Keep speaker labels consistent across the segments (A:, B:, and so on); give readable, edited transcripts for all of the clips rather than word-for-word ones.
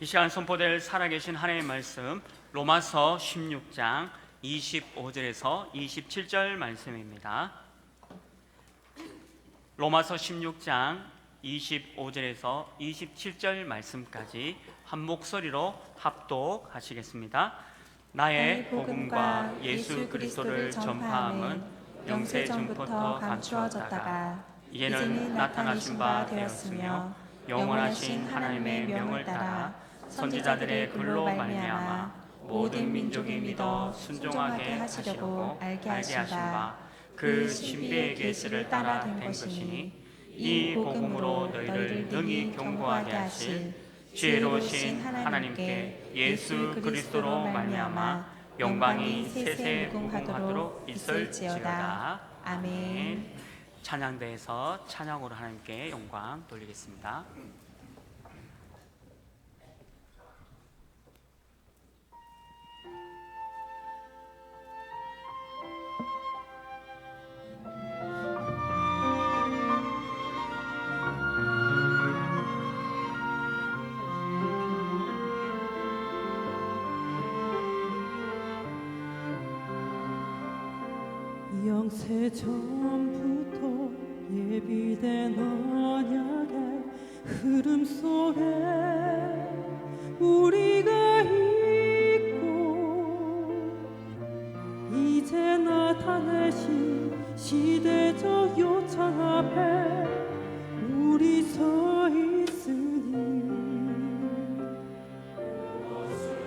A: 이 시간 선포될 살아계신 하나님의 말씀 로마서 16장 25절에서 27절 말씀입니다. 로마서 16장 25절에서 27절 말씀까지 한 목소리로 합독하시겠습니다. 나의 복음과 예수 그리스도를 전파함은 영세전부터 감추어졌다가 이제는 나타나신 바 되었으며 영원하신 하나님의 명을 따라 선지자들의 글로 말미암아 모든 민족이 믿어 순종하게 하시려고 알게 하신 바 그 신비의 계시를 따라 된 것이니 이 복음으로 너희를 능히 경고하게 하실 지혜로우신 하나님께 예수 그리스도로 말미암아 영광이 세세 무궁하도록 있을지어다. 아멘. 찬양대에서 찬양으로 하나님께 영광 돌리겠습니다.
B: 영세전부터 예비된 언약의 흐름 속에 우리가 있고 이제 나타내신 시대적 요청 앞에 우리 서 있으니
C: 오직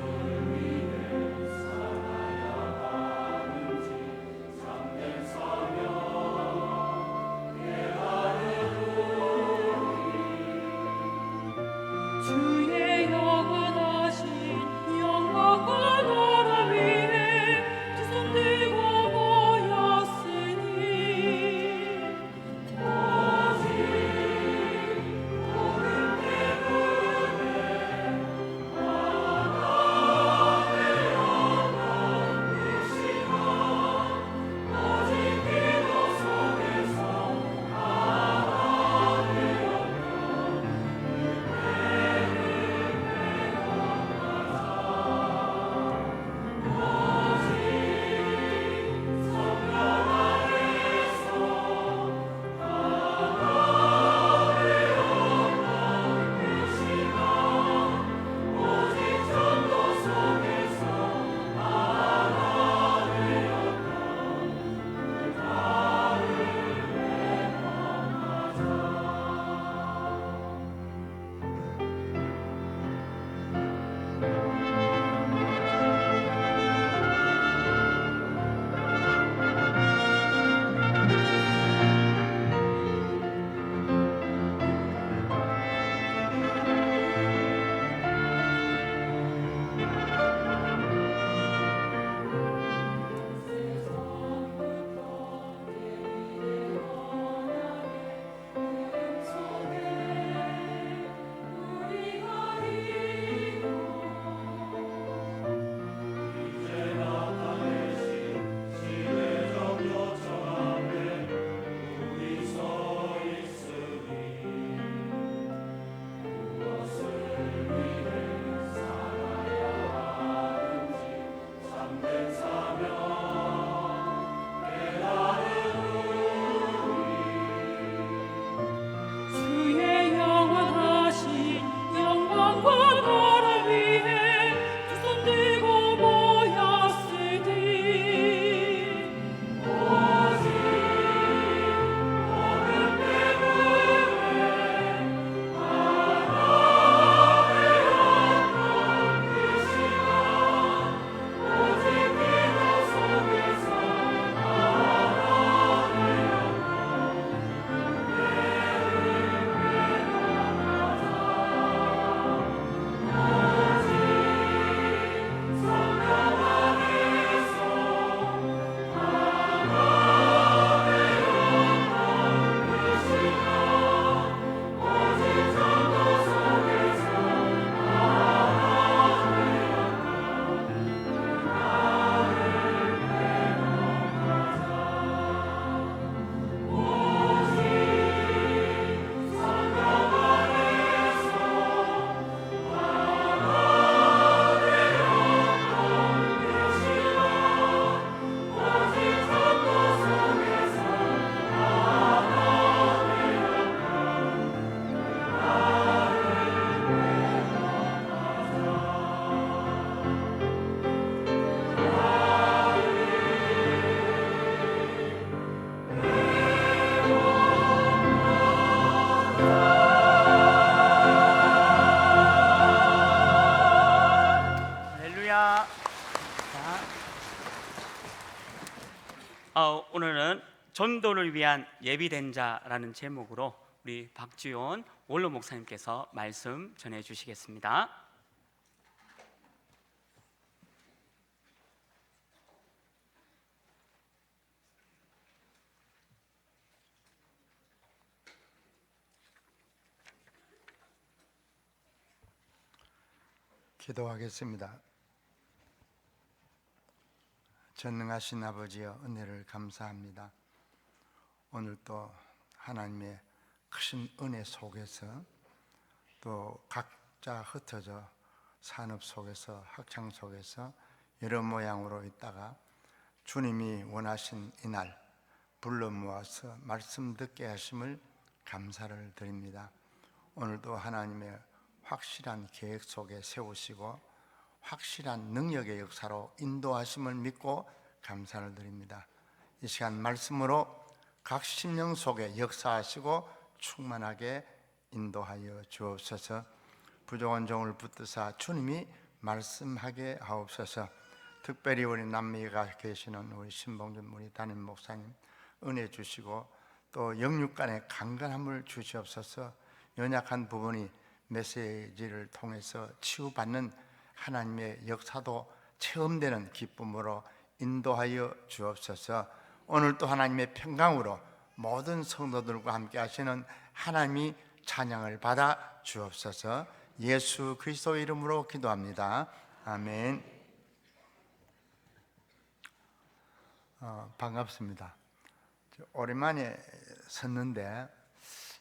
A: 전도를 위한 예비된 자라는 제목으로 우리 박지원 원로 목사님께서 말씀 전해 주시겠습니다.
C: 기도하겠습니다. 전능하신 아버지여, 은혜를 감사합니다. 오늘 또 하나님의 크신 은혜 속에서 또 각자 흩어져 산업 속에서 학창 속에서 여러 모양으로 있다가 주님이 원하신 이날 불러 모아서 말씀 듣게 하심을 감사를 드립니다. 오늘도 하나님의 확실한 계획 속에 세우시고 확실한 능력의 역사로 인도하심을 믿고 감사를 드립니다. 이 시간 말씀으로 각 심령 속에 역사하시고 충만하게 인도하여 주옵소서. 부족한 종을 붙드사 주님이 말씀하게 하옵소서. 특별히 우리 남미가 계시는 우리 신봉준 우리 담임 목사님 은혜 주시고 또 영육간의 강건함을 주시옵소서. 연약한 부분이 메시지를 통해서 치유받는 하나님의 역사도 체험되는 기쁨으로 인도하여 주옵소서. 오늘 또 하나님의 평강으로 모든 성도들과 함께 하시는 하나님이 찬양을 받아 주옵소서. 예수 그리스도의 이름으로 기도합니다. 아멘. 반갑습니다. 오랜만에 섰는데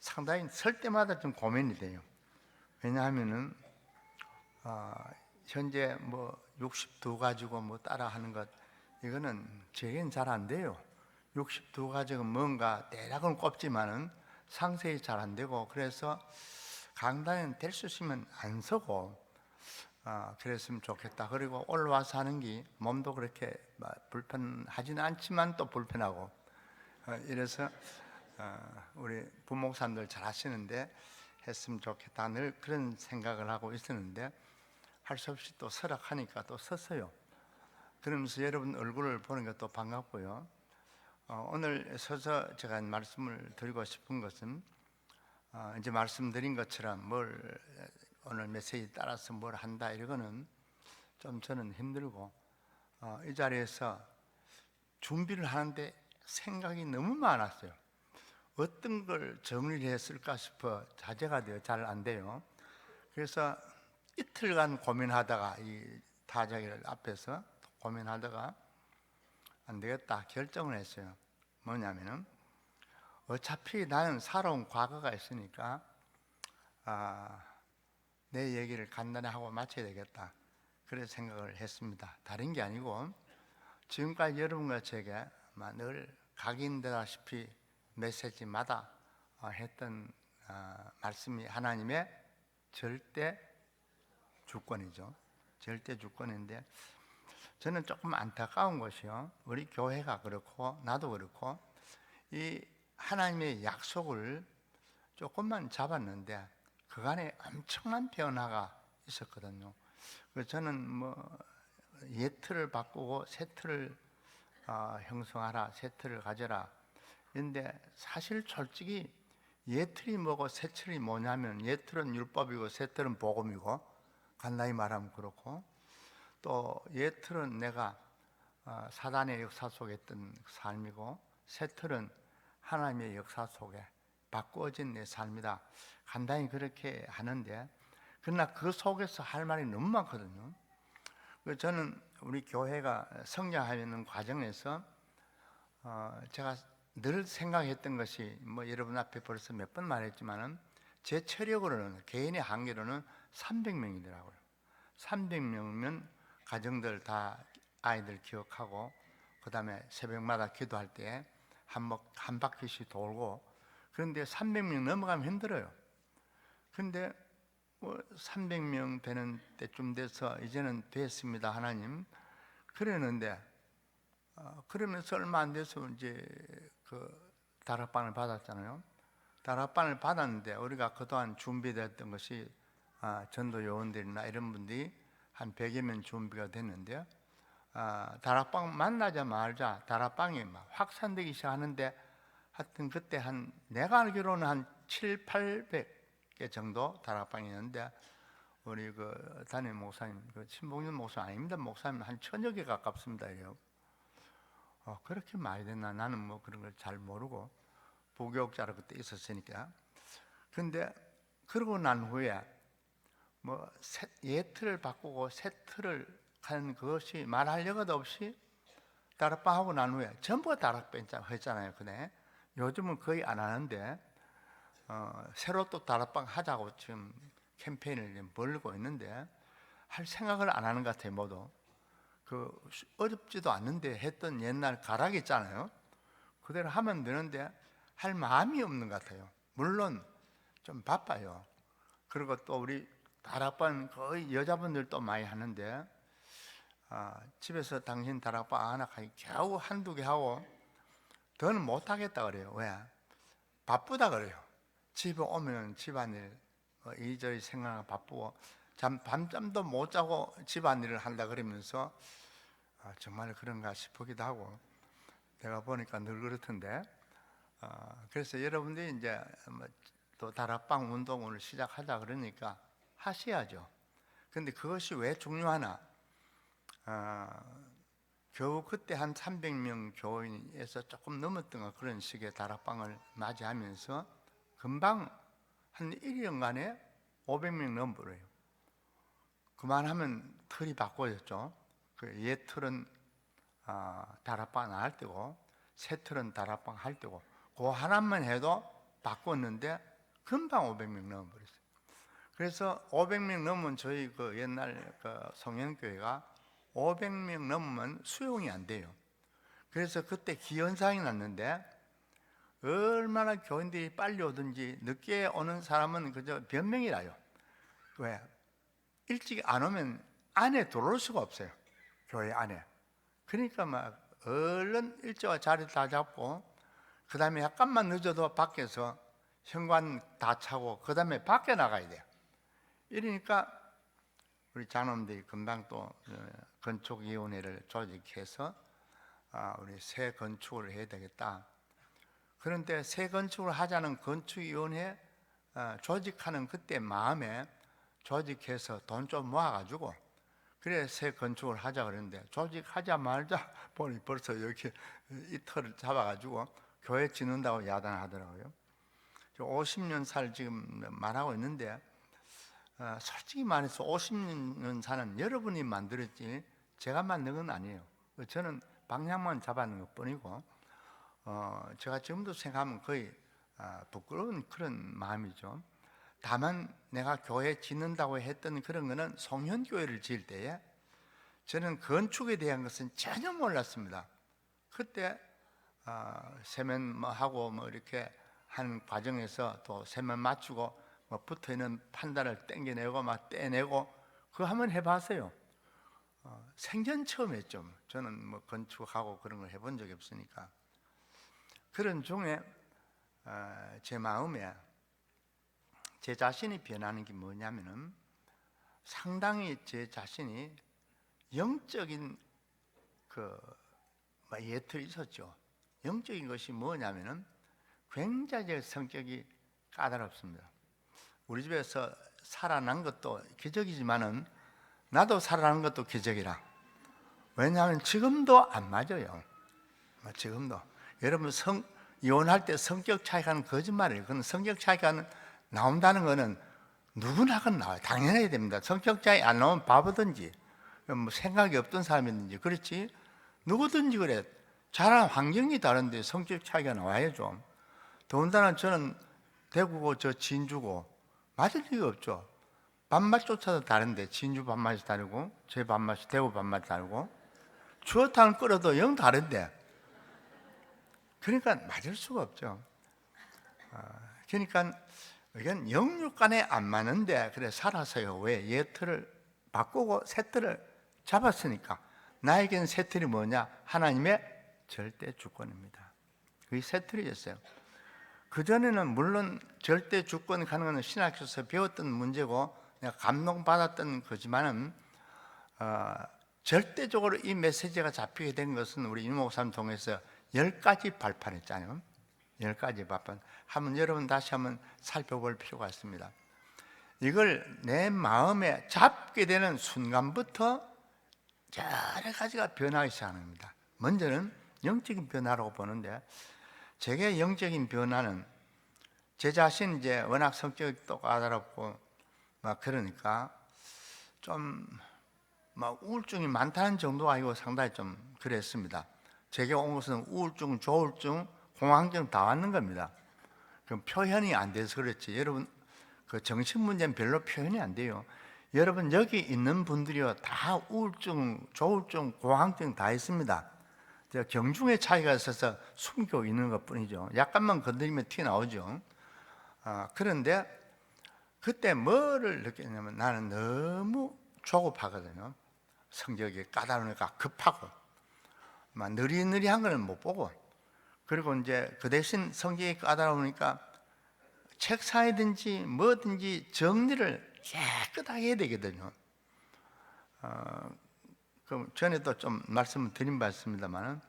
C: 상당히 설 때마다 좀 고민이 돼요. 왜냐하면은 현재 뭐 62 가지고 뭐 따라 하는 것 이거는 제겐 잘 안 돼요. 62 가지고 뭔가 대략은 꼽지만은 상세히 잘 안 되고, 그래서 강단에 될 수 있으면 안 서고 그랬으면 좋겠다. 그리고 올라와서 하는 게 몸도 그렇게 불편하지는 않지만 또 불편하고 이래서 우리 부목사님들 잘 하시는데 했으면 좋겠다, 늘 그런 생각을 하고 있었는데 할 수 없이 또 설악하니까 또 섰어요. 그러면서 여러분 얼굴을 보는 것도 반갑고요. 오늘 서서 제가 말씀을 드리고 싶은 것은 이제 말씀드린 것처럼 오늘 메시지 따라서 뭘 한다 이거는 좀 저는 힘들고 이 자리에서 준비를 하는데 생각이 너무 많았어요. 어떤 걸 정리를 했을까 싶어 자제가 돼요. 잘 안 돼요. 그래서 이틀간 고민하다가 이 타자기를 앞에서 고민하다가 안 되겠다 결정을 했어요. 뭐냐면은 어차피 나는 살아온 과거가 있으니까 내 얘기를 간단히 하고 마쳐야 되겠다, 그래서 생각을 했습니다. 다른 게 아니고 지금까지 여러분과 제게 늘 각인되다시피 메시지마다 했던 말씀이 하나님의 절대 주권이죠. 절대 주권인데 저는 조금 안타까운 것이요, 우리 교회가 그렇고 나도 그렇고 이 하나님의 약속을 조금만 잡았는데 그간에 엄청난 변화가 있었거든요. 그래서 저는 뭐 옛틀을 바꾸고 새 틀을 형성하라, 새 틀을 가져라. 그런데 사실 솔직히 옛 틀이 뭐고 새 틀이 뭐냐면 옛 틀은 율법이고 새 틀은 복음이고, 간단히 말하면 그렇고, 또 옛 틀은 내가 사단의 역사 속에 있던 삶이고 새 틀은 하나님의 역사 속에 바꾸어진 내 삶이다. 간단히 그렇게 하는데, 그러나 그 속에서 할 말이 너무 많거든요. 그래서 저는 우리 교회가 성장하는 과정에서 제가 늘 생각했던 것이 뭐 여러분 앞에 벌써 몇 번 말했지만은 제 체력으로는, 개인의 한계로는 300명이더라고요. 300명이면 가정들 다 아이들 기억하고, 그 다음에 새벽마다 기도할 때 한 바퀴씩 돌고, 그런데 300명 넘어가면 힘들어요. 그런데 뭐 300명 되는 때쯤 돼서 이제는 됐습니다 하나님 그랬는데, 그러면서 얼마 안 돼서 이제 그 다락방을 받았잖아요. 다락방을 받았는데 우리가 그동안 준비됐던 것이 전도 요원들이나 이런 분들이 한 100여 명 준비가 됐는데요. 다락방 만나자마자 다락방이 막 확산되기 시작하는데 하여튼 그때 내가 알기로는 한 7, 800개 정도 다락방이 있는데 우리 그 담임 목사님, 그 신봉준 목사 아닙니다. 목사님 한 1000여 개 가깝습니다. 이래요. 그렇게 많이 됐나? 나는 뭐 그런 걸 잘 모르고 부교육자로 그때 있었으니까. 근데 그러고 난 후에 뭐 예틀을 바꾸고 새 틀을 하는 그것이 말할 여가도 없이 다락방 하고 난 후에 전부가 다락방 했잖아요. 근데 요즘은 거의 안 하는데 새로 또 다락방 하자고 지금 캠페인을 지금 벌이고 있는데 할 생각을 안 하는 것 같아요. 모두 그 어렵지도 않는데 했던 옛날 가락 있잖아요. 그대로 하면 되는데 할 마음이 없는 것 같아요. 물론 좀 바빠요. 그리고 또 우리 다락방 거의 여자분들도 많이 하는데 집에서 당신 다락방 하나 겨우 한두 개 하고 더는 못하겠다 그래요. 왜? 바쁘다 그래요. 집에 오면 집안일 이리저리 생각하고 바쁘고 밤잠도 못 자고 집안일을 한다 그러면서 정말 그런가 싶기도 하고 내가 보니까 늘 그렇던데 그래서 여러분들이 이제 또 다락방 운동을 시작하자 그러니까 하셔야죠. 근데 그것이 왜 중요하나? 겨우 그때 한 300명 교인에서 조금 넘었던 그런 식의 다락방을 맞이하면서 금방 한 1년간에 500명 넘어버려요. 그만하면 틀이 바꿔졌죠. 그 옛 틀은 다락방 안 할 때고 새 틀은 다락방 할 때고 그 하나만 해도 바꿨는데 금방 500명 넘어버렸어요. 그래서 500명 넘으면 저희 그 옛날 그 성현교회가 500명 넘으면 수용이 안 돼요. 그래서 그때 기현상이 났는데 얼마나 교인들이 빨리 오든지 늦게 오는 사람은 그저 변명이라요. 왜? 일찍 안 오면 안에 들어올 수가 없어요. 교회 안에. 그러니까 막 얼른 일찍 와 자리 다 잡고 그 다음에 약간만 늦어도 밖에서 현관 다 차고 그 다음에 밖에 나가야 돼요. 이러니까 우리 장로님들이 금방 또 건축위원회를 조직해서 우리 새 건축을 해야 되겠다. 그런데 새 건축을 하자는 건축위원회 조직하는 그때 마음에 조직해서 돈 좀 모아가지고 그래 새 건축을 하자 그랬는데 조직하자 말자 보니 벌써 이렇게 이틀을 잡아가지고 교회 짓는다고 야단하더라고요. 50년 살 지금 말하고 있는데 솔직히 말해서 50년 사는 여러분이 만들었지 제가 만든 건 아니에요. 저는 방향만 잡아놓은 것 뿐이고 제가 지금도 생각하면 거의 부끄러운 그런 마음이죠. 다만 내가 교회 짓는다고 했던 그런 거는 송현교회를 지을 때에 저는 건축에 대한 것은 전혀 몰랐습니다. 그때 세면 하고 이렇게 하는 과정에서 또 세면 맞추고 붙어 있는 판단을 땡겨내고 떼내고 그거 한번 해봤어요. 생전 처음 했죠. 저는 건축하고 그런 걸 해본 적이 없으니까. 그런 중에 제 마음에 제 자신이 변하는 게 뭐냐면은 상당히 제 자신이 영적인 예틀이 있었죠. 영적인 것이 뭐냐면은 굉장히 성격이 까다롭습니다. 우리 집에서 살아난 것도 기적이지만은 나도 살아난 것도 기적이라. 왜냐하면 지금도 안 맞아요. 지금도 여러분 이혼할 때 성격 차이가 거짓말이에요. 그건 성격 차이가 나온다는 것은 누구나 건 나와요. 당연해야 됩니다. 성격 차이 안 나오면 바보든지 생각이 없던 사람이든지 그렇지 누구든지 그래. 자란 환경이 다른데 성격 차이가 나와야죠. 더군다나 저는 대구고 저 진주고 맞을 리가 없죠. 밥맛조차도 다른데 진주 밥맛이 다르고 제 밥맛이 대구 밥맛이 다르고 추어탕을 끓여도 영 다른데 그러니까 맞을 수가 없죠. 그러니까 이건 영육간에 안 맞는데 그래 살아서요. 왜? 옛틀을 바꾸고 새 틀을 잡았으니까 나에겐 새 틀이 뭐냐? 하나님의 절대 주권입니다. 그게 새 틀이었어요. 그전에는 물론 절대 주권 가는 건 신학교에서 배웠던 문제고 내가 감동받았던 거지만은 절대적으로 이 메시지가 잡히게 된 것은 우리 임 목사님 통해서 10가지 발판했잖아요. 10가지 바쁜. 한번 여러분 다시 한번 살펴볼 필요가 있습니다. 이걸 내 마음에 잡게 되는 순간부터 여러 가지가 변하기 시작합니다. 먼저는 영적인 변화라고 보는데, 제게 영적인 변화는 제 자신 이제 워낙 성격이 또 까다롭고 막 그러니까 좀 막 우울증이 많다는 정도가 아니고 상당히 좀 그랬습니다. 제게 온 것은 우울증, 조울증, 공황증 다 왔는 겁니다. 그럼 표현이 안 돼서 그렇지. 여러분 그 정신 문제는 별로 표현이 안 돼요. 여러분 여기 있는 분들이요 다 우울증, 조울증, 공황증 다 있습니다. 경중의 차이가 있어서 숨기고 있는 것뿐이죠. 약간만 건드리면 티 나오죠. 그런데 그때 뭐를 느꼈냐면 나는 너무 조급하거든요. 성격이 까다로우니까 급하고 막 느리느리한 거는 못 보고, 그리고 이제 그 대신 성격이 까다로우니까 책상이든지 뭐든지 정리를 깨끗하게 해야 되거든요. 그럼 전에도 좀 말씀을 드린 바 있습니다만,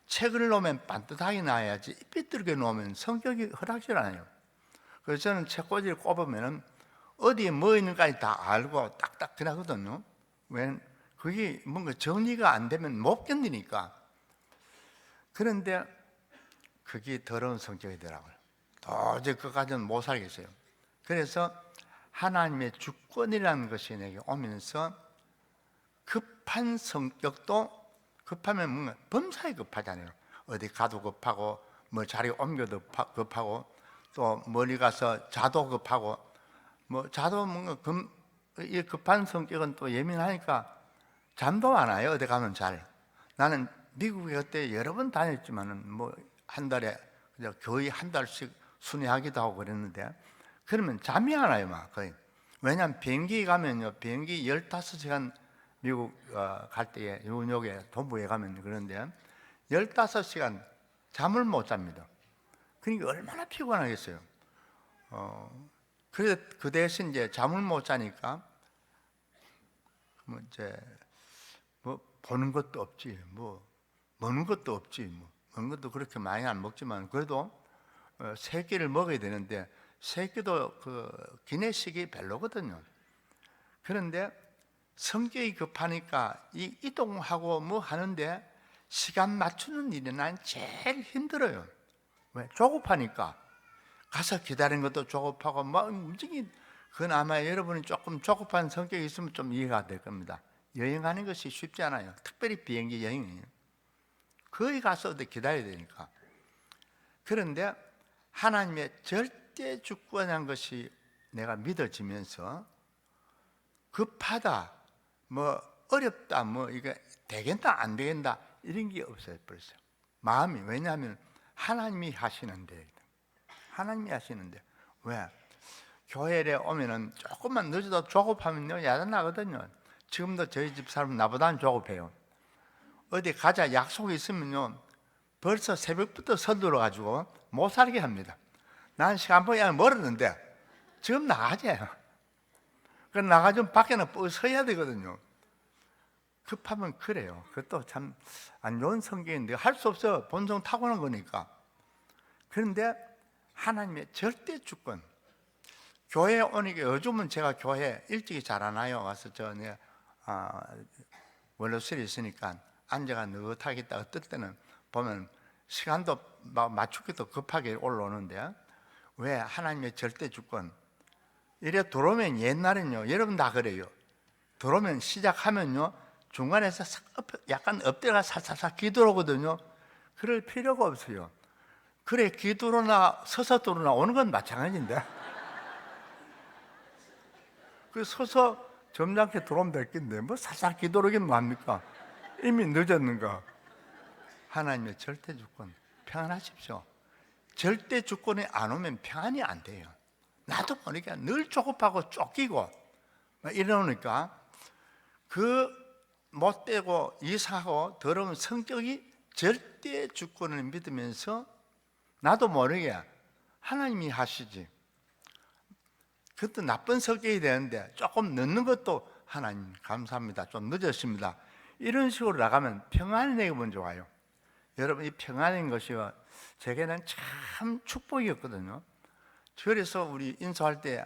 C: 책을 놓으면 반듯하게 놔야지 삐뚤게 놓으면 성격이 허락질 않아요. 그래서 저는 책꽂이를 꼽으면 어디에 뭐 있는지 다 알고 딱딱 들어가거든요. 왜? 그게 뭔가 정리가 안 되면 못 견디니까. 그런데 그게 더러운 성격이더라고요. 도저히 그까지는 못 살겠어요. 그래서 하나님의 주권이라는 것이 내게 오면서 급한 성격도, 급하면 뭔가 범사에 급하잖아요. 어디 가도 급하고 뭐 자리 옮겨도 급하고 또 멀리 가서 자도 급하고 뭐 자도 뭔가 이 급한 성격은 또 예민하니까 잠도 안 와요. 어디 가면 잘. 나는 미국에 그때 여러 번 다녔지만은 뭐 한 달에 그냥 거의 한 달씩 순회하기도 하고 그랬는데, 그러면 잠이 안 와요, 막 거의. 왜냐하면 비행기 가면요, 비행기 15시간 미국 갈 때에 뉴욕에 동부에 가면 그런데 15시간 잠을 못 잡니다. 그러니까 얼마나 피곤하겠어요. 그 대신 이제 잠을 못 자니까 뭐 이제 뭐 보는 것도 없지, 뭐 먹는 것도 없지, 뭐 먹는 것도 그렇게 많이 안 먹지만 그래도 세 끼를 먹어야 되는데 세 끼도 그 기내식이 별로거든요. 그런데 성격이 급하니까 이동하고 뭐 하는데 시간 맞추는 일이 난 제일 힘들어요. 왜? 조급하니까. 가서 기다리는 것도 조급하고 막 움직이. 그건 아마 여러분이 조금 조급한 성격이 있으면 좀 이해가 될 겁니다. 여행하는 것이 쉽지 않아요. 특별히 비행기 여행이에요. 거기 가서 기다려야 되니까. 그런데 하나님의 절대 주권이라는 것이 내가 믿어지면서 급하다, 뭐 어렵다, 뭐 이게 되겠다 안 되겠다 이런 게 없어요. 벌써 마음이. 왜냐하면 하나님이 하시는데. 하나님이 하시는데. 왜? 교회에 오면은 조금만 늦어도 조급하면요 야단나거든요. 지금도 저희 집 사람 나보다는 조급해요. 어디 가자 약속이 있으면요 벌써 새벽부터 서둘러 가지고 못 살게 합니다. 난 시간 보기 멀었는데 지금 나가자요. 그 나가좀 밖에는 서야 되거든요. 급하면 그래요. 그것도 참 안 좋은 성격인데 할 수 없어. 본성 타고난 거니까. 그런데 하나님의 절대 주권. 교회에 오니까 요즘은 제가 교회 일찍이 잘 안 와요. 와서 원로실에 있으니까 앉아가 느긋하겠다. 어떨 때는 보면 시간도 맞추기도 급하게 올라오는데, 왜? 하나님의 절대 주권. 이래 들어오면 옛날엔요, 여러분 다 그래요. 들어오면 시작하면요 중간에서 약간 엎드려가 살살살 기도하거든요. 그럴 필요가 없어요. 그래 기도로나 서서 들어나 오는 건 마찬가지인데 그 서서 점잖게 들어오면 될 건데 뭐 살살 기도하긴 뭐합니까? 이미 늦었는가. 하나님의 절대 주권, 평안하십시오. 절대 주권이 안 오면 평안이 안 돼요. 나도 모르게 늘 조급하고 쫓기고 이러니까 그 못되고 이상하고 더러운 성격이 절대 주권을 믿으면서 나도 모르게 하나님이 하시지. 그것도 나쁜 성격이 되는데 조금 늦는 것도 하나님 감사합니다. 좀 늦었습니다. 이런 식으로 나가면 평안이 내게 먼저 와요. 여러분, 이 평안인 것이요, 제게는 참 축복이었거든요. 그래서 우리 인사할 때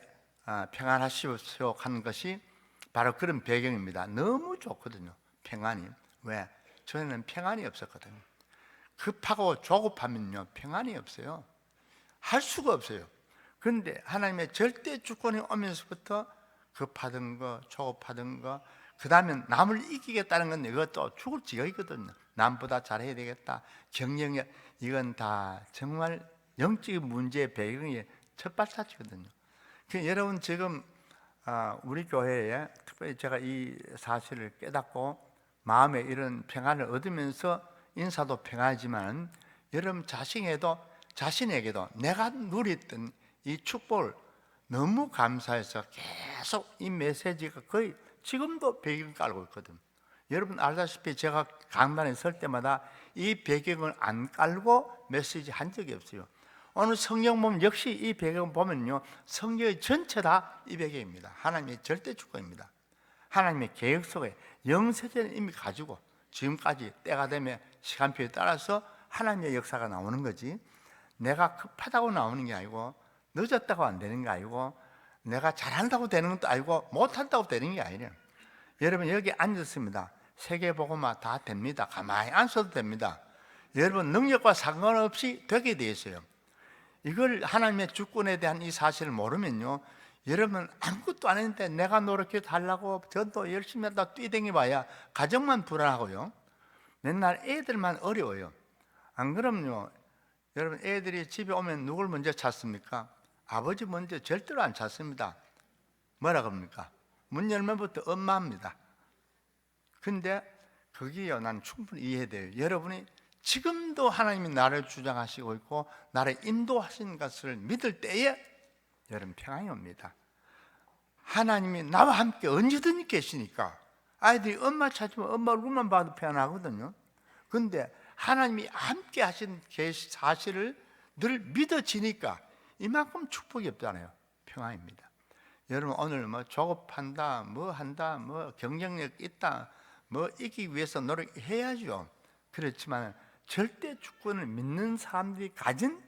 C: 평안하시오 하는 것이 바로 그런 배경입니다. 너무 좋거든요, 평안이. 왜? 저희는 평안이 없었거든요. 급하고 조급하면요, 평안이 없어요. 할 수가 없어요. 그런데 하나님의 절대 주권이 오면서부터 급하던 거, 조급하던 거, 그 다음에 남을 이기겠다는 건 이것도 죽을 지경이거든요. 남보다 잘해야 되겠다, 경영력, 이건 다 정말 영적인 문제의 배경이 첫 발자취거든요. 여러분, 지금 우리 교회에 특별히 제가 이 사실을 깨닫고 마음에 이런 평안을 얻으면서 인사도 평안하지만 여러분 자신에게도 내가 누렸던 이 축복을 너무 감사해서 계속 이 메시지가 거의 지금도 배경 깔고 있거든. 여러분 알다시피 제가 강단에 설 때마다 이 배경을 안 깔고 메시지 한 적이 없어요. 오늘 성경 보면 역시 이 배경 보면요, 성경의 전체 다 이 배경입니다. 하나님의 절대 주권입니다. 하나님의 계획 속에 영세전을 이미 가지고 지금까지 때가 되면 시간표에 따라서 하나님의 역사가 나오는 거지, 내가 급하다고 나오는 게 아니고 늦었다고 안 되는 게 아니고 내가 잘한다고 되는 것도 아니고 못한다고 되는 게 아니에요. 여러분 여기 앉았습니다. 세계복음화 다 됩니다. 가만히 앉아도 됩니다. 여러분 능력과 상관없이 되게 돼 있어요. 이걸 하나님의 주권에 대한 이 사실을 모르면요, 여러분 아무것도 안 했는데 내가 노력해 달라고 저도 열심히 하다 뛰댕이 봐야 가정만 불안하고요, 맨날 애들만 어려워요. 안 그럼요, 여러분 애들이 집에 오면 누굴 먼저 찾습니까? 아버지 먼저 절대로 안 찾습니다. 뭐라 그럽니까? 문 열면부터 엄마입니다. 근데 그게요, 난 충분히 이해돼요. 여러분이 지금도 하나님이 나를 주장하시고 있고 나를 인도하신 것을 믿을 때에 여러분 평안이 옵니다. 하나님이 나와 함께 언제든지 계시니까 아이들이 엄마 찾으면 엄마 얼굴만 봐도 평안하거든요. 근데 하나님이 함께 하신 사실을 늘 믿어지니까 이만큼 축복이 없잖아요. 평안입니다. 여러분 오늘 뭐 조급한다, 뭐 한다, 뭐 경쟁력 있다, 뭐 이기기 위해서 노력해야죠. 그렇지만 절대 주권을 믿는 사람들이 가진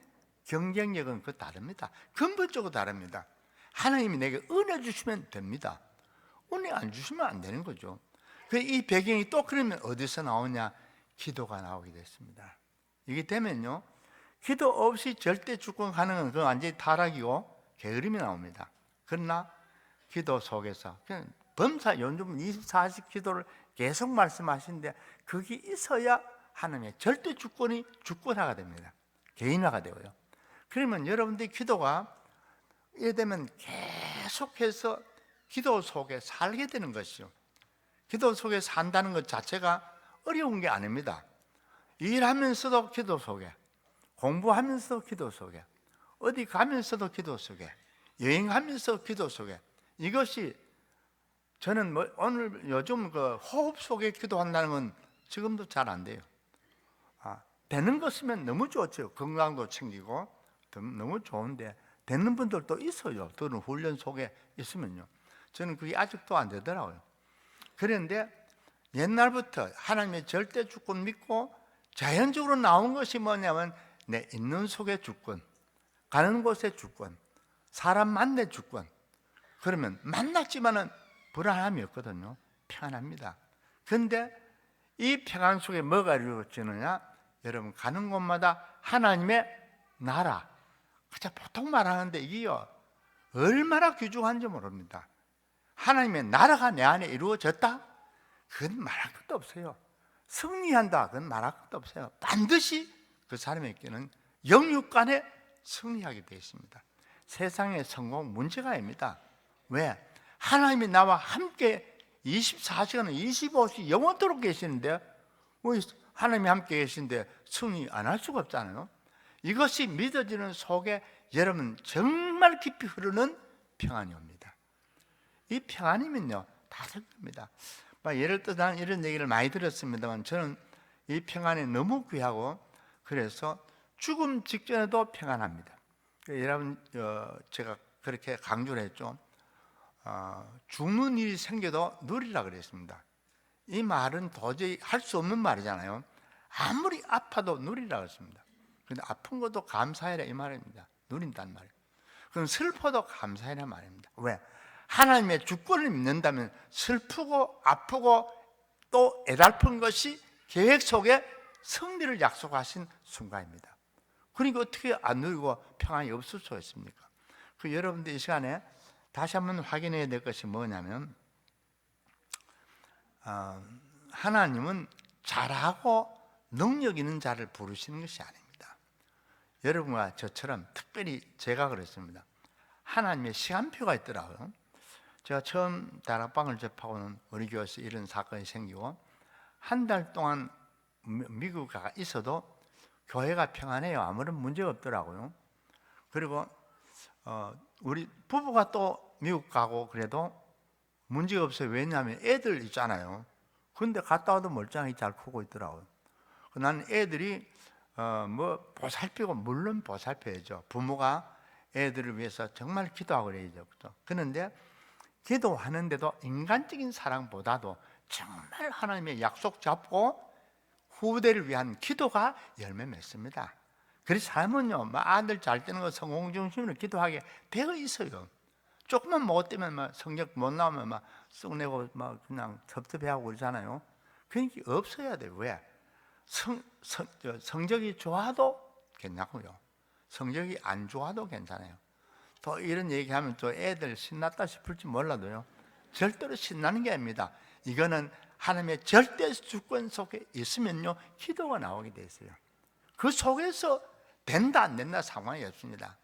C: 경쟁력은 그 다릅니다. 근본적으로 다릅니다. 하나님이 내게 은혜 주시면 됩니다. 은혜 안 주시면 안 되는 거죠. 이 배경이 또 그러면 어디서 나오냐? 기도가 나오게 됐습니다. 이게 되면요, 기도 없이 절대 주권 가능한 건 완전히 타락이고 게으름이 나옵니다. 그러나 기도 속에서 그냥 범사 요즘 24시 기도를 계속 말씀하시는데 그게 있어야 하나님의 절대 주권이 주권화가 됩니다. 개인화가 되고요. 그러면 여러분들이 기도가 이래 되면 계속해서 기도 속에 살게 되는 것이죠. 기도 속에 산다는 것 자체가 어려운 게 아닙니다. 일하면서도 기도 속에, 공부하면서도 기도 속에, 어디 가면서도 기도 속에, 여행하면서 기도 속에, 이것이 저는 뭐 오늘 요즘 그 호흡 속에 기도한다는 건 지금도 잘 안 돼요. 되는 것이면 너무 좋죠. 건강도 챙기고 너무 좋은데 되는 분들도 있어요. 또는 훈련 속에 있으면요. 저는 그게 아직도 안 되더라고요. 그런데 옛날부터 하나님의 절대 주권 믿고 자연적으로 나온 것이 뭐냐면 내 있는 속의 주권, 가는 곳의 주권, 사람 만날 주권. 그러면 만났지만은 불안함이 없거든요. 평안합니다. 그런데 이 평안 속에 뭐가 이루어지느냐? 여러분 가는 곳마다 하나님의 나라, 그저 보통 말하는데 이게요 얼마나 귀중한지 모릅니다. 하나님의 나라가 내 안에 이루어졌다? 그건 말할 것도 없어요. 승리한다? 그건 말할 것도 없어요. 반드시 그 사람에게는 영육간에 승리하게 되어 있습니다. 세상의 성공 문제가 아닙니다. 왜? 하나님이 나와 함께 24시간 25시 영원토록 계시는데 하나님이 함께 계신데 승리 안 할 수가 없잖아요. 이것이 믿어지는 속에 여러분 정말 깊이 흐르는 평안이 옵니다. 이 평안이면요 다 생깁니다. 예를 들어 난 이런 얘기를 많이 들었습니다만 저는 이 평안이 너무 귀하고 그래서 죽음 직전에도 평안합니다. 여러분 제가 그렇게 강조를 했죠. 죽는 일이 생겨도 누리라 그랬습니다. 이 말은 도저히 할 수 없는 말이잖아요. 아무리 아파도 누리라고 했습니다. 근데 아픈 것도 감사해라 이 말입니다. 누린단 말이에요. 그럼 슬퍼도 감사해라 말입니다. 왜? 하나님의 주권을 믿는다면 슬프고 아프고 또 애달픈 것이 계획 속에 승리를 약속하신 순간입니다. 그러니까 어떻게 안 누리고 평안이 없을 수가 있습니까? 그 여러분들 이 시간에 다시 한번 확인해야 될 것이 뭐냐면 하나님은 잘하고 능력 있는 자를 부르시는 것이 아닙니다. 여러분과 저처럼 특별히 제가 그랬습니다. 하나님의 시간표가 있더라고요. 제가 처음 다락방을 접하고는 우리 교회에서 이런 사건이 생기고 한 달 동안 미국 가 있어도 교회가 평안해요. 아무런 문제가 없더라고요. 그리고 우리 부부가 또 미국 가고 그래도 문제가 없어요. 왜냐하면 애들 있잖아요. 근데 갔다 와도 멀쩡하게 잘 크고 있더라고요. 나는 애들이 뭐 보살피고 물론 보살펴야죠. 부모가 애들을 위해서 정말 기도하고 그래야죠. 그렇죠? 그런데 기도하는데도 인간적인 사랑보다도 정말 하나님의 약속 잡고 후대를 위한 기도가 열매 맺습니다. 그래서 삶은요, 막 아들 잘 되는 거 성공 중심으로 기도하게 되어 있어요. 조금만 못 되면 막 성적 못 나오면 막 쑥내고 막 그냥 섭섭해하고 그러잖아요. 그런 게 없어야 돼요. 왜? 성적이 좋아도 괜찮고요. 성적이 안 좋아도 괜찮아요. 또 이런 얘기하면 또 애들 신났다 싶을지 몰라도요. 절대로 신나는 게 아닙니다. 이거는 하나님의 절대 주권 속에 있으면요, 기도가 나오게 돼 있어요. 그 속에서 된다 안 된다 상황이 없습니다.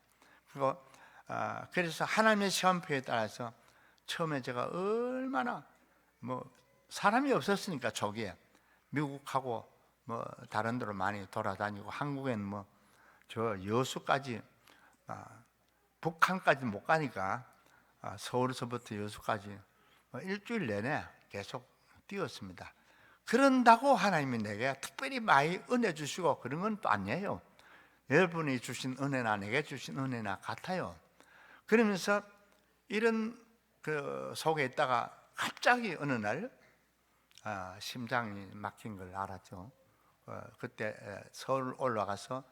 C: 그래서 하나님의 시간표에 따라서 처음에 제가 얼마나 뭐 사람이 없었으니까 저기에 미국하고 뭐 다른 데로 많이 돌아다니고 한국에는 뭐 저 여수까지 북한까지 못 가니까 서울에서부터 여수까지 일주일 내내 계속 뛰었습니다. 그런다고 하나님이 내게 특별히 많이 은혜 주시고 그런 건 또 아니에요. 여러분이 주신 은혜나 내게 주신 은혜나 같아요. 그러면서 이런 그 속에 있다가 갑자기 어느 날 심장이 막힌 걸 알았죠. 그때 서울 올라가서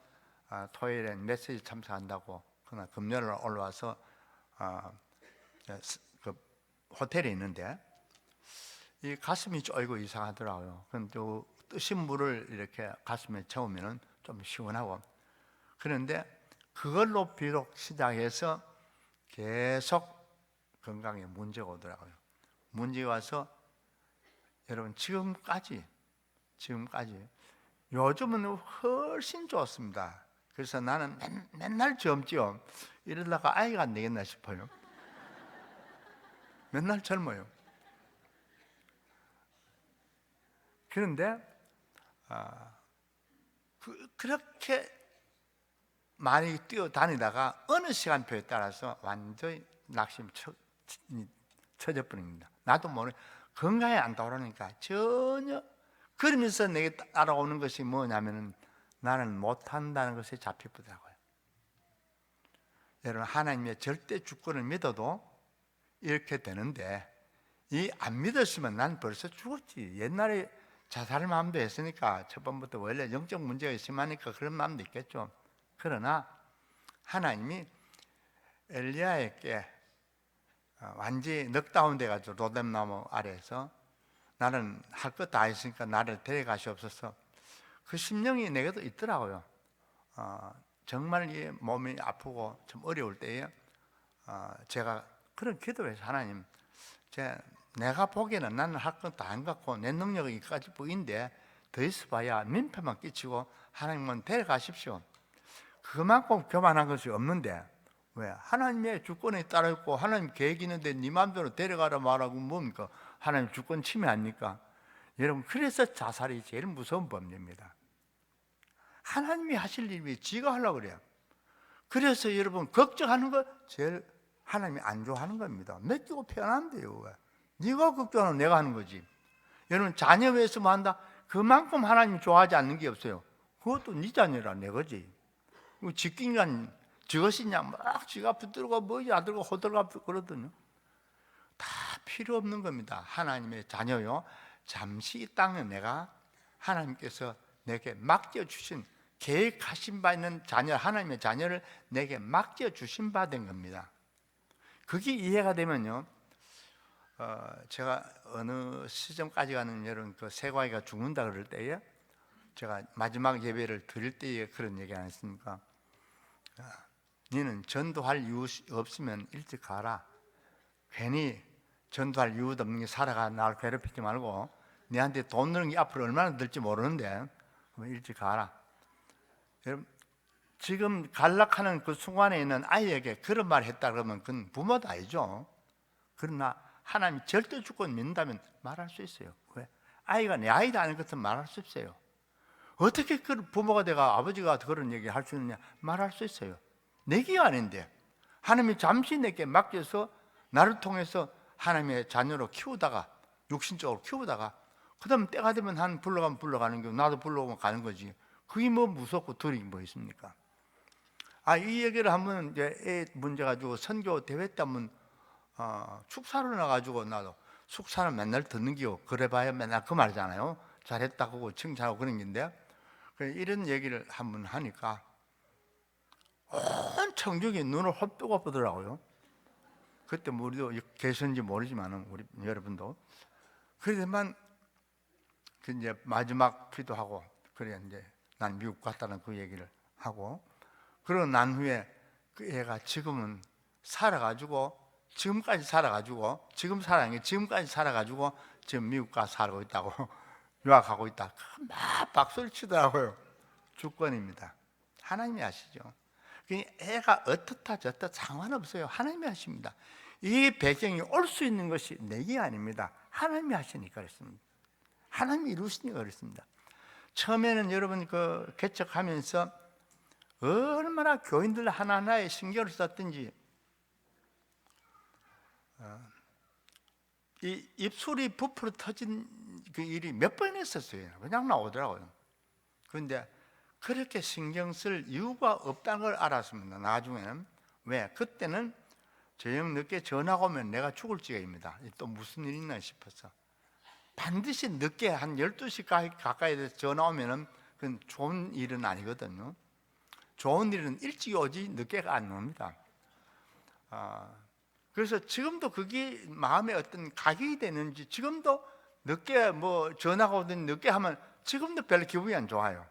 C: 토요일에 메시지 참석한다고 그날 금요일 올라와서 그 호텔에 있는데 이 가슴이 쫄고 이상하더라고요. 근데 뜨신 물을 이렇게 가슴에 채우면은 좀 시원하고 그런데 그걸로 비록 시작해서 계속 건강에 문제가 오더라고요. 문제가 와서 여러분 지금까지 요즘은 훨씬 좋습니다. 그래서 나는 맨날 젊지요. 이러다가 아이가 안 되겠나 싶어요. 맨날 젊어요. 그런데 그렇게 많이 뛰어다니다가 어느 시간표에 따라서 완전히 낙심이 쳐져버립니다. 나도 모르게 건강에 안 돌아오니까 전혀. 그러면서 내게 따라오는 것이 뭐냐면 나는 못한다는 것에 잡히더라고요. 여러분 하나님의 절대 주권을 믿어도 이렇게 되는데 이 안 믿었으면 난 벌써 죽었지. 옛날에 자살 마음도 했으니까 첫 번부터 원래 영적 문제가 심하니까 그런 마음도 있겠죠. 그러나 하나님이 엘리야에게 완전히 넉다운 돼가지고 로뎀나무 아래에서 나는 할 것 다 했으니까 나를 데려가시옵소서. 그 심령이 내게도 있더라고요. 정말 이 몸이 아프고 좀 어려울 때에 제가 그런 기도를 해서 하나님, 내가 보기에는 나는 할 것 다 안 갖고 내 능력이 이까지 보이는데 더 있어봐야 민폐만 끼치고 하나님은 데려가십시오. 그만큼 교만한 것이 없는데 왜? 하나님의 주권에 따라 있고 하나님 계획이 있는데 네 마음대로 데려가라 말하고 뭡니까? 하나님 주권 침해 아닙니까? 여러분 그래서 자살이 제일 무서운 범죄입니다. 하나님이 하실 일이 지가 하려고 그래요. 그래서 여러분 걱정하는 거 제일 하나님이 안 좋아하는 겁니다. 맡기고 편한데요. 왜? 네가 걱정하면 내가 하는 거지. 여러분 자녀 위해서 뭐 한다? 그만큼 하나님이 좋아하지 않는 게 없어요. 그것도 네 자녀라 내 거지. 직긴간 저것이냐 막 지가 붙들고 뭐 아들고 호들갑 그러더니 다 필요 없는 겁니다. 하나님의 자녀요. 잠시 이 땅에 내가 하나님께서 내게 맡겨 주신, 계획하신 바 있는 자녀, 하나님의 자녀를 내게 맡겨 주신 바 된 겁니다. 그게 이해가 되면요, 제가 어느 시점까지 가는 여러분 그 세과이가 죽는다 그럴 때에 제가 마지막 예배를 드릴 때에 그런 얘기 안 했습니까? 너는 전도할 이유 없으면 일찍 가라. 괜히 전도할 이유도 없는 게 살아가. 나를 괴롭히지 말고. 너한테 돈 드는 게 앞으로 얼마나 들지 모르는데 일찍 가라. 여러분, 지금 갈락하는 그 순간에 있는 아이에게 그런 말을 했다 그러면 그건 부모도 아니죠. 그러나 하나님이 절대 주권 믿는다면 말할 수 있어요. 왜? 아이가 내 아이다 아닌 것은 말할 수 있어요. 어떻게 그 부모가 내가 아버지가 그런 얘기 할 수 있느냐? 말할 수 있어요. 내게 아닌데 하나님이 잠시 내게 맡겨서 나를 통해서 하나님의 자녀로 키우다가, 육신적으로 키우다가 그 다음 때가 되면 한 불러가면 불러가는 거, 나도 불러오면 가는 거지. 그게 뭐 무섭고 두려움이 뭐 있습니까? 이 얘기를 한번 이제 애 문제 가지고 선교 대회 때 한번 축사로 나가지고, 나도 축사는 맨날 듣는 기요. 그래봐야 맨날 그 말이잖아요. 잘했다고 칭찬하고 그런 건데, 이런 얘기를 한번 하니까 온 청중이 눈을 헛뜨고 보더라고요. 그때 뭐 우리도 계셨는지 모르지만 우리 여러분도. 그러지만 그 이제 마지막 기도하고, 그래 이제 난 미국 갔다는 그 얘기를 하고, 그러고 난 후에 그 애가 지금은 살아가지고, 지금까지 살아가지고, 지금 살아가는 게 지금까지 살아가지고 지금 미국 가서 살고 있다고 유학하고 있다. 막 박수를 치더라고요. 주권입니다. 하나님이 아시죠. 애가 어떻다 저렇다 상관없어요. 하나님이 하십니다. 이 배경이 올 수 있는 것이 내게 아닙니다. 하나님이 하시니까 그렇습니다. 하나님이 이루시니까 그렇습니다. 처음에는 여러분 그 개척하면서 얼마나 교인들 하나하나에 신경을 썼든지, 이 입술이 부풀어 터진 그 일이 몇 번 있었어요. 그냥 나오더라고요. 그런데 그렇게 신경 쓸 이유가 없다는 걸 알았습니다. 나중에는. 왜? 그때는 저녁 늦게 전화가 오면 내가 죽을 지경입니다. 또 무슨 일이 있나 싶어서. 반드시 늦게 한 12시 가까이 돼서 전화 오면은 그건 좋은 일은 아니거든요. 좋은 일은 일찍 오지 늦게가 안 옵니다. 그래서 지금도 그게 마음에 어떤 각이 되는지, 지금도 늦게 뭐 전화가 오든 늦게 하면 지금도 별로 기분이 안 좋아요.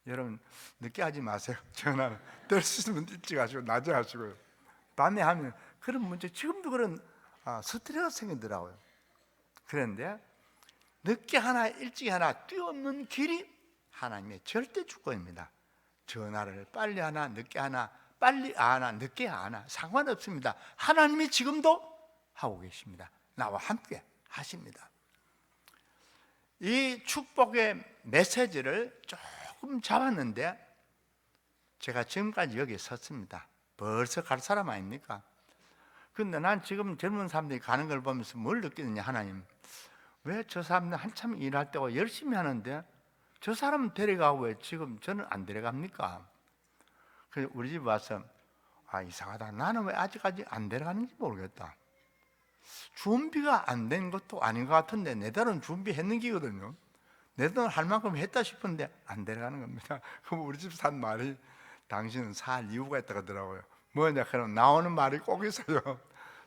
C: 여러분 늦게 하지 마세요. 전화는 될 수 있으면 일찍 하시고 낮에 하시고요. 밤에 하면 그런 문제, 지금도 그런 스트레스가 생기더라고요. 그런데 늦게 하나 일찍 하나 뛰어넘는 길이 하나님의 절대 주권입니다. 전화를 빨리 하나 늦게 하나, 빨리 하나 늦게 하나 상관없습니다. 하나님이 지금도 하고 계십니다. 나와 함께 하십니다. 이 축복의 메시지를 조금 잡았는데 제가 지금까지 여기 섰습니다. 벌써 갈 사람 아닙니까? 그런데 난 지금 젊은 사람들이 가는 걸 보면서 뭘 느끼느냐. 하나님, 왜 저 사람들 한참 일할 때고 열심히 하는데 저 사람은 데려가고 왜 지금 저는 안 데려갑니까? 그래서 우리 집 와서 이상하다. 나는 왜 아직까지 안 데려가는지 모르겠다. 준비가 안 된 것도 아닌 것 같은데 내 딸은 준비했는 기거든요. 내 딸은 할 만큼 했다 싶은데 안 데려가는 겁니다. 그럼 우리 집 산 말이, 당신은 살 이유가 있다고 하더라고요. 뭐냐 그러면 나오는 말이 꼭 있어요.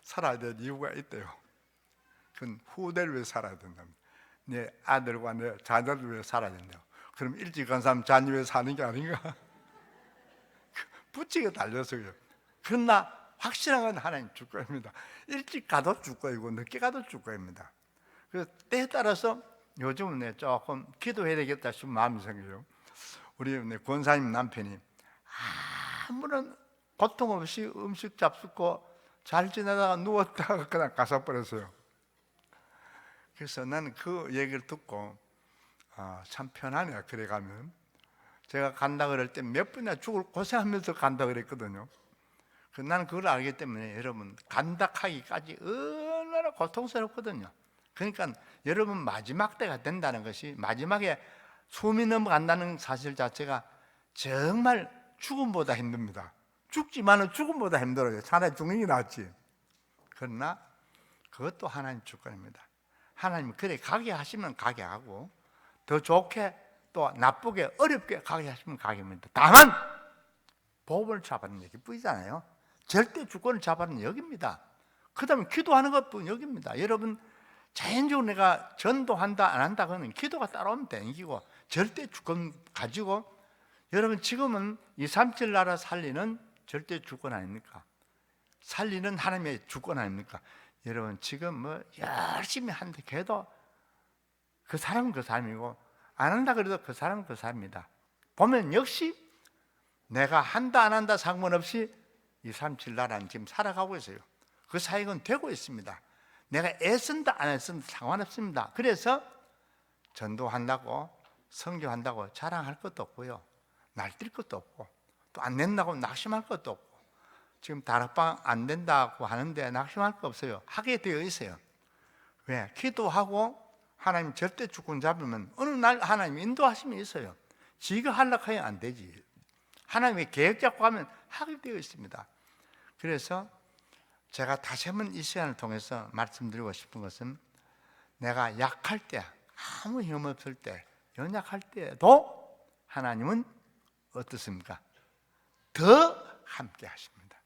C: 살아야 될 이유가 있대요. 그건 후대를 위해 살아야 된답니다. 내 아들과 내 자녀를 위해 살아야 된다고. 그럼 일찍 간 사람 자녀 위해 사는 게 아닌가? 붙이게 달려서요. 그러나 확실한 건 하나님 주권입니다. 일찍 가도 주권이고 늦게 가도 주권입니다. 그래서 때에 따라서 요즘은 조금 기도해야 되겠다 싶은 마음이 생겨요. 우리 권사님 남편이 아무런 고통 없이 음식 잡수고 잘 지내다가 누웠다가 그냥 가서버렸어요. 그래서 나는 그 얘기를 듣고 참 편하네요. 그래 가면 제가 간다 그럴 때 몇 번이나 죽을 고생하면서 간다 그랬거든요. 나는 그걸 알기 때문에 여러분 간다 하기까지 얼마나 고통스럽거든요. 그러니까 여러분 마지막 때가 된다는 것이, 마지막에 숨이 넘어간다는 사실 자체가 정말 죽음보다 힘듭니다. 죽지만은 죽음보다 힘들어요. 차라리 죽는 게 낫지. 그러나 그것도 하나님 주권입니다. 하나님은 그래 가게 하시면 가게 하고 더 좋게 또 나쁘게 어렵게 가게 하시면 가게입니다. 다만 법을 잡아는 여기 뿐이잖아요. 절대 주권을 잡아는 여기입니다. 그 다음에 기도하는 것뿐 여기입니다. 여러분 자연적으로 내가 전도한다 안 한다 그러면 기도가 따라오면 되는 기고, 절대 주권 가지고 여러분 지금은 237 나라 살리는 절대 주권 아닙니까? 살리는 하나님의 주권 아닙니까? 여러분 지금 뭐 열심히 한다 해도 그 사람은 그 사람이고 안 한다 그래도 그 사람은 그 사람입니다. 보면 역시 내가 한다 안 한다 상관없이 237 나라는 지금 살아가고 있어요. 그 사역은 되고 있습니다. 내가 애쓴다 안 애쓴다 상관없습니다. 그래서 전도한다고 선교한다고 자랑할 것도 없고요, 날뛸 것도 없고, 또 안 된다고 낙심할 것도 없고, 지금 다락방 안 된다고 하는데 낙심할 거 없어요. 하게 되어 있어요. 왜? 기도하고 하나님 절대 주권 잡으면 어느 날 하나님 인도하심이 있어요. 지가 하려고 하면 안 되지. 하나님의 계획 잡고 하면 하게 되어 있습니다. 그래서 제가 다시 한번 이 시간을 통해서 말씀드리고 싶은 것은, 내가 약할 때, 아무 힘 없을 때, 연약할 때도 하나님은 어떻습니까? 더 함께 하십니다.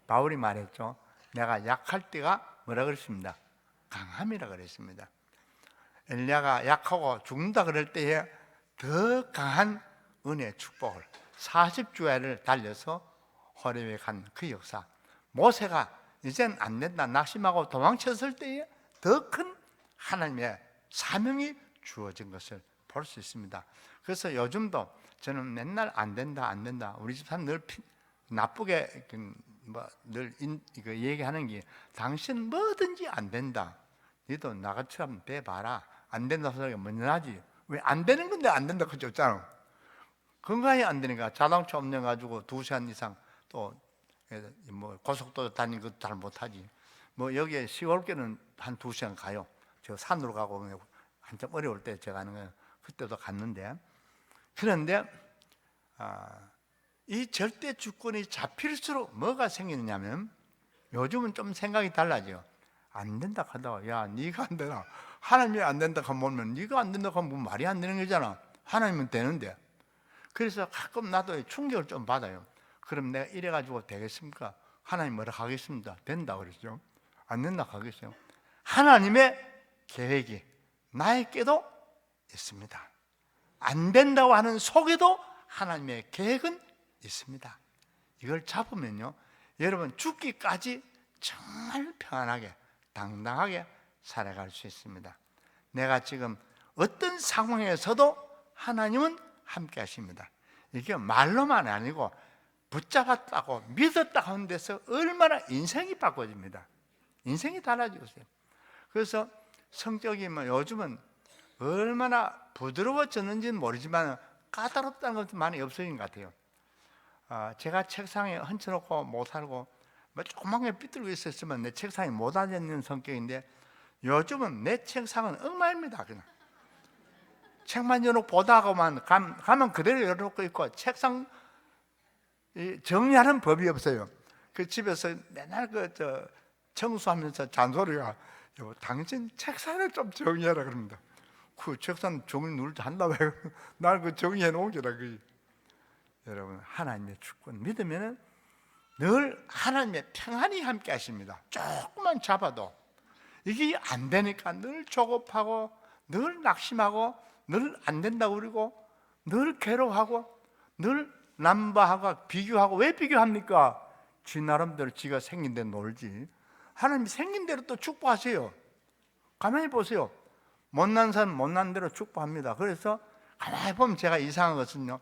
C: 바울이 말했죠. 내가 약할 때가 뭐라 그랬습니다? 강함이라 그랬습니다. 엘리야가 약하고 죽는다 그럴 때에 더 강한 은혜의 축복을 40주야를 달려서 호렙에 간 그 역사, 모세가 이젠 안 된다 낙심하고 도망쳤을 때에 더 큰 하나님의 사명이 주어진 것을 볼 수 있습니다. 그래서 요즘도 저는 맨날 안 된다 안 된다, 우리 집사람 늘 나쁘게 늘 얘기하는 게, 당신 뭐든지 안 된다, 너도 나같이라면 돼봐라. 안 된다 소리가 먼저나지. 왜 안 되는 건데 안 된다 그러지 없잖아. 건강이 안 되니까 자동차 운전 가지고 2시간 이상 또 뭐 고속도로 다니는 것도 잘 못하지. 뭐 여기에 시골길은 한 2시간 가요. 저 산으로 가고 한참 어려울 때 제가 하는 거예요. 그때도 갔는데, 그런데 이 절대 주권이 잡힐수록 뭐가 생기느냐면, 요즘은 좀 생각이 달라져요. 안 된다 하다가, 야 네가 안 되나, 하나님이 안 된다 하면 네가 안 된다 하면 말이 안 되는 거잖아. 하나님은 되는데. 그래서 가끔 나도 충격을 좀 받아요. 그럼 내가 이래가지고 되겠습니까? 하나님 뭐라 하겠습니다. 된다 그랬죠. 안 된다 하겠어요. 하나님의 계획이 나에게도 있습니다. 안 된다고 하는 속에도 하나님의 계획은 있습니다. 이걸 잡으면요, 여러분 죽기까지 정말 평안하게 당당하게 살아갈 수 있습니다. 내가 지금 어떤 상황에서도 하나님은 함께 하십니다. 이게 말로만 아니고 붙잡았다고 믿었다고 하는 데서 얼마나 인생이 바꿔집니다. 인생이 달라지고 있어요. 그래서 성격이 요즘은 얼마나 부드러워졌는지는 모르지만 까다롭다는 것도 많이 없어진 것 같아요. 제가 책상에 얹혀놓고 못 살고 조그만 게 삐뚤고 있었으면 내 책상에 못 앉는 성격인데, 요즘은 내 책상은 엉망입니다. 그냥 책만 열어놓고 보다가만 가면 그대로 열어놓고 있고, 책상 정리하는 법이 없어요. 그 집에서 맨날 청소하면서 잔소리가, 당신 책상을 좀 정리해라 그럽니다. 그 책상 정리 누를 때 한다 왜 날 그 정리해 놓으라. 여러분 하나님의 주권 믿으면은 늘 하나님의 평안이 함께 하십니다. 조금만 잡아도 이게 안 되니까 늘 조급하고 늘 낙심하고 늘 안 된다고 그러고 늘 괴로워하고 늘 남바하고 비교하고. 왜 비교합니까? 지 나름대로 지가 생긴 대로 놀지. 하나님이 생긴 대로 또 축복하세요. 가만히 보세요. 못난 사람 못난 대로 축복합니다. 그래서 가만히 보면 제가 이상한 것은요,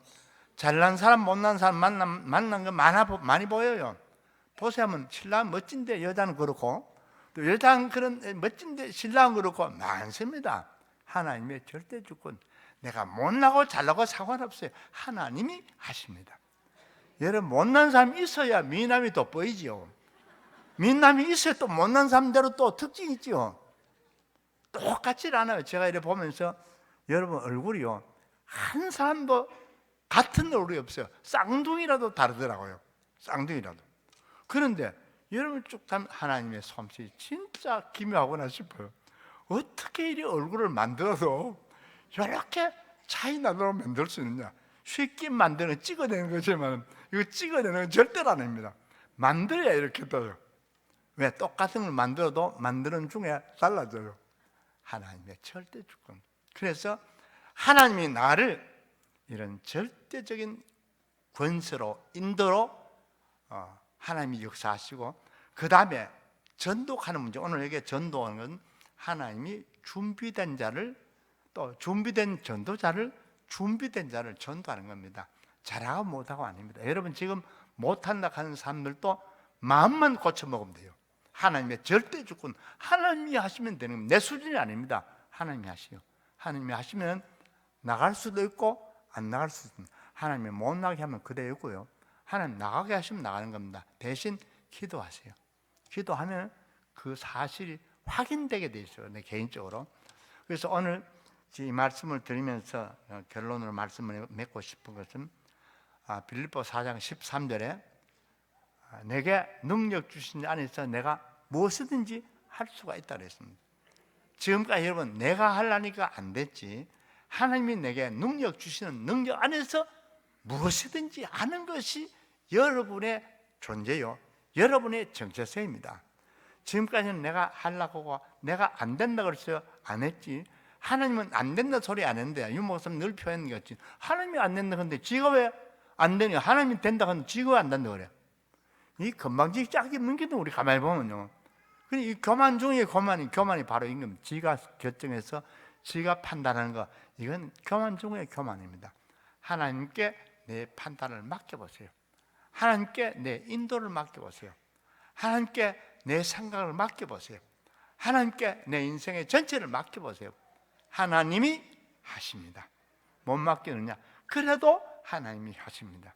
C: 잘난 사람 못난 사람 만난 거 많이 보여요. 보세요. 하면 신랑은 멋진데 여자는 그렇고, 또 여자는 그런 멋진데 신랑은 그렇고 많습니다. 하나님의 절대 주권, 내가 못나고 잘나고 상관없어요. 하나님이 하십니다. 여러분 못난 사람이 있어야 미남이 돋보이지요. 미남이 있어야 또 못난 사람대로 또 특징이 있지요. 똑같지 않아요. 제가 이렇게 보면서 여러분 얼굴이요, 한 사람도 같은 얼굴이 없어요. 쌍둥이라도 다르더라고요. 쌍둥이라도. 그런데 여러분 쭉 보면 하나님의 솜씨 진짜 기묘하구나 싶어요. 어떻게 이리 얼굴을 만들어서 이렇게 차이나도록 만들 수 있느냐? 쉽게 만드는 찍어내는 거지만 이거 찍어내는 건 절대로 아닙니다. 만들어야 이렇게 떠요. 왜? 똑같은 걸 만들어도 만드는 중에 달라져요. 하나님의 절대 주권. 그래서 하나님이 나를 이런 절대적인 권세로 인도로 하나님이 역사하시고, 그 다음에 전도하는 문제. 오늘 여기 전도하는 건 하나님이 준비된 자를, 또 준비된 전도자를, 준비된 자를 전도하는 겁니다. 잘하고 못하고 아닙니다. 여러분 지금 못한다 하는 사람들도 마음만 고쳐 먹으면 돼요. 하나님의 절대 주권, 하나님이 하시면 되는 겁니다. 내 수준이 아닙니다. 하나님이 하시요. 하나님이 하시면 나갈 수도 있고 안 나갈 수도 있습니다. 하나님이 못 나가게 하면 그대로고요. 하나님 나가게 하시면 나가는 겁니다. 대신 기도하세요. 기도하면 그 사실이 확인되게 돼 있어요. 내 개인적으로. 그래서 오늘 이 말씀을 드리면서 결론으로 말씀을 맺고 싶은 것은 빌립보 4장 13절에 내게 능력 주신 안에서 내가 무엇이든지 할 수가 있다 그랬습니다. 지금까지 여러분 내가 하려니까 안 됐지, 하나님이 내게 능력 주시는 능력 안에서 무엇이든지 하는 것이 여러분의 존재요, 여러분의 정체성입니다. 지금까지는 내가 하려고 하고 내가 안 된다고 그랬어요. 안 했지. 하나님은 안 된다 소리 안 했는데, 유 목사님 늘 표현한 것 같지. 하나님이 안 된다 근데 지가 왜 안 되냐? 하나님이 된다 근데 지가 왜 안 된다 그래? 이 건방지게 짝이 있는 게 우리 가만히 보면요. 근데 이 교만 중에 교만이 바로 임금. 지가 결정해서 지가 판단하는 거, 이건 교만 중에 교만입니다. 하나님께 내 판단을 맡겨보세요. 하나님께 내 인도를 맡겨보세요. 하나님께 내 생각을 맡겨보세요. 하나님께 내 인생의 전체를 맡겨보세요. 하나님이 하십니다. 못 맡기느냐? 그래도 하나님이 하십니다.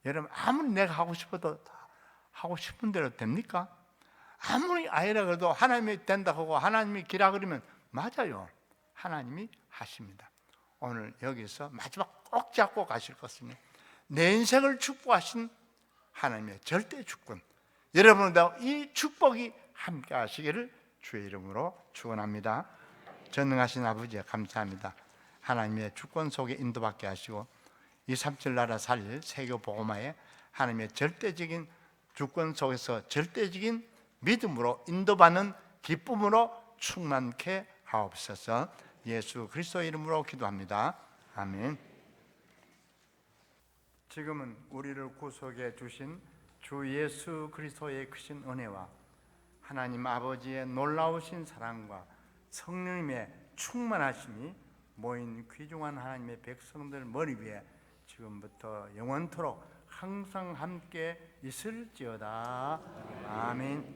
C: 여러분 아무리 내가 하고 싶어도 하고 싶은 대로 됩니까? 아무리 아니라 그래도 하나님이 된다 하고 하나님이 기라 그러면 맞아요. 하나님이 하십니다. 오늘 여기서 마지막 꼭 잡고 가실 것은요, 내 인생을 축복하신 하나님의 절대 주권, 여러분도 이 축복이 함께 하시기를 주의 이름으로 축원합니다. 전능하신 아버지 감사합니다. 하나님의 주권 속에 인도받게 하시고 237 나라 살릴 세계 복음화에 하나님의 절대적인 주권 속에서 절대적인 믿음으로 인도받는 기쁨으로 충만케 하옵소서. 예수 그리스도의 이름으로 기도합니다. 아멘. 지금은 우리를 구속해 주신 주 예수 그리스도의 크신 은혜와 하나님 아버지의 놀라우신 사랑과 성령님의 충만하심이 모인 귀중한 하나님의 백성들 머리 위에 지금부터 영원토록 항상 함께 있을지어다. 아멘.